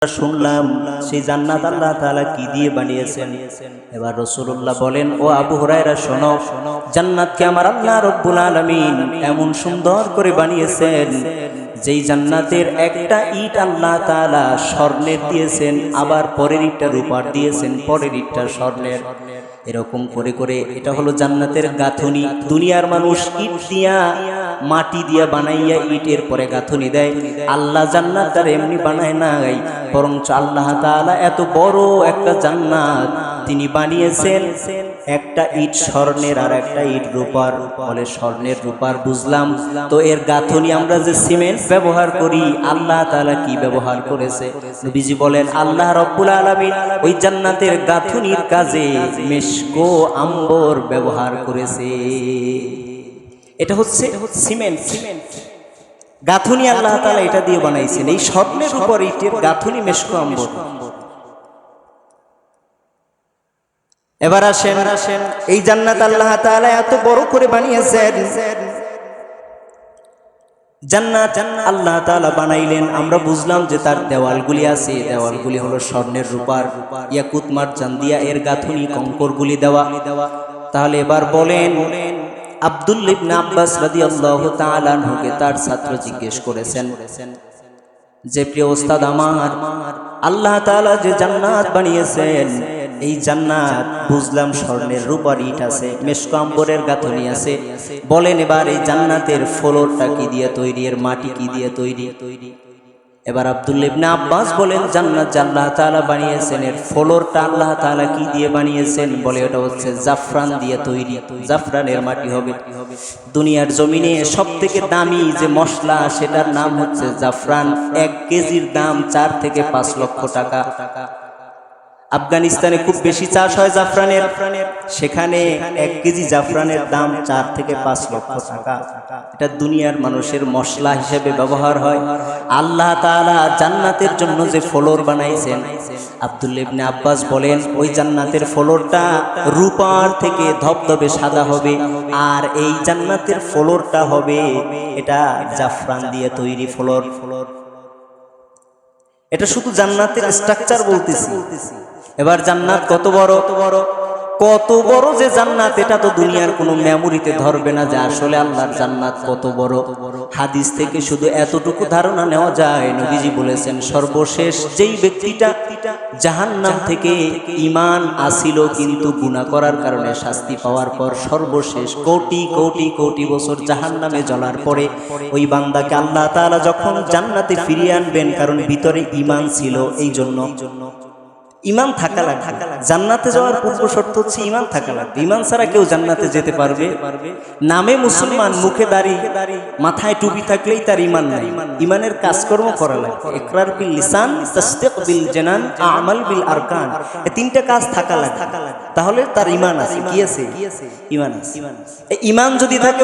শুনলাম সেই জান্নাত আল্লাহ তাআলা কি দিয়ে বানিয়েছেন। এবার রাসূলুল্লাহ বলেন, ও আবু হুরায়রা শোনো, জান্নাতকে আমার আল্লাহ রাব্বুল আলামিন এমন সুন্দর করে বানিয়েছেন, যেই জান্নাতের একটা ইট আল্লাহ তাআলা স্বর্ণের দিয়েছেন, আবার পরের ইটটা রূপার দিয়েছেন, পরের ইটটা স্বর্ণের। এরকম করে করে এটা হলো জান্নাতের গাঁথনি। দুনিয়ার মানুষ ইট দিয়া মাটি দিয়া বানাইয়া ইটের পরে গাঁথনি দেয়, আল্লাহ জান্নাত আর এমনি বানায় নাই, বরঞ্চ আল্লাহ তাআলা এত বড় একটা জান্নাত তিনি বানিয়েছেন, একটা ইট স্বর্ণের আর একটা ইট রূপার। বলে স্বর্ণের রূপার বুঝলাম, তো এর গাঁথনি আমরা যে সিমেন্ট ব্যবহার করি, আল্লাহ তাআলা কি ব্যবহার করেছে? নবীজি বলেন, আল্লাহ রাব্বুল আলামিন ওই জান্নাতের গাঁথনির কাজে মেশকো আম্বর ব্যবহার করেছে। এটা হচ্ছে সিমেন্ট। গাঁথনি আল্লাহ তাআলা এটা দিয়ে বানাইছেন, এই স্বর্ণের উপর ইটের গাঁথনি মেশকো আম্বর। এবার আসেন, এই জান্নাত আল্লাহ তাআলা এত বড় করে বানিয়েছেন। জান্নাত আল্লাহ তাআলা বানাইলেন, আমরা বুঝলাম যে তার দেওয়ালগুলি আছে, দেওয়ালগুলি হলো স্বর্ণের রূপার ইয়াকুত মারজান দিয়া এর গাঁথনি কঙ্করগুলি দেওয়া। তাহলে এবার বলেন, আব্দুল্লাহ ইবনে আব্বাস রাদিয়াল্লাহু তাআলা আনহুকে তার ছাত্র জিজ্ঞেস করেছেন যে, প্রিয় ওস্তাদ আমার, আল্লাহ তাআলা যে জান্নাত বানিয়েছেন, এই জান্নাত বুঝলাম স্বর্ণের রূপার ইট আছে, মেশকো আম্বরের গাঁথনি আছে, বলেন এবার এই জান্নাতের ফ্লোরটা কি দিয়ে তৈরি, এর মাটি কি দিয়ে তৈরি? এবার আব্দুল্লাহ ইবনে আব্বাস বলেন, জান্নাত আল্লাহ তাআলা বানিয়েছেন, এর ফ্লোরটা আল্লাহ তাআলা কি দিয়ে বানিয়েছেন? বলে ওটা হচ্ছে জাফরান দিয়ে তৈরি, জাফরানের মাটি হবে। দুনিয়ার জমিনে সবথেকে দামি যে মশলা, সেটার নাম হচ্ছে জাফরান। 1 কেজির দাম 4 থেকে 5 লক্ষ টাকা। আফগানিস্তানে খুব বেশি চাষ হয় জাফরানের, সেখানে 1 কেজি জাফরানের দাম 4 থেকে 5 লক্ষ টাকা। এটা দুনিয়ার মানুষের মশলা হিসেবে ব্যবহার হয়। আল্লাহ তাআলা জান্নাতের জন্য যে ফ্লোর বানাইছেন, আব্দুল্লাহ ইবনে আব্বাস বলেন ওই জান্নাতের ফ্লোরটা রূপার থেকে ধবধবে সাদা হবে, আর এই জান্নাতের ফ্লোরটা হবে এটা জাফরান দিয়ে তৈরি ফ্লোর। এটা শুধু জান্নাতের স্ট্রাকচার বলতেছি। এবার জান্নাত কত বড়, কত বড় যে জান্নাত, এটা তো দুনিয়ার কোনো মেমোরিতে ধরবে না যে আসলে আল্লাহর জান্নাত কত বড়। হাদিস থেকে শুধু এতটুকু ধারণা নেওয়া যায়, নবীজি বলেছেন, সর্বশেষ যেই ব্যক্তিটা জাহান্নাম থেকে ঈমান আসিল কিন্তু গুনাহ করার কারণে শাস্তি পাওয়ার পর সর্বশেষ কোটি কোটি কোটি বছর জাহান্নামে জ্বলার পরে ওই বান্দাকে আল্লাহ তাআলা যখন জান্নাতে ফিরিয়ে আনবেন, কারণ ভিতরে ঈমান ছিল, এই জন্য ঈমান থাকা লাগবে। জান্নাতে যাওয়ার পূর্ব শর্ত হচ্ছে ঈমান থাকা লাগবে। ঈমান ছাড়া কেউ জান্নাতে যেতে পারবে? নামে মুসলমান, মুখে দাড়ি, মাথায় টুপি থাকলেই তার ঈমান নাই। ঈমানের কাজকর্ম করা লাগবে। ইকরার বিল লিসান, তাসদীক বিল জানান, আমাল বিল আরকান, এই 3টা কাজ থাকা লাগবে, তাহলে তার ঈমান আছে। কি আছে? ঈমান আছে। এই ঈমান যদি থাকে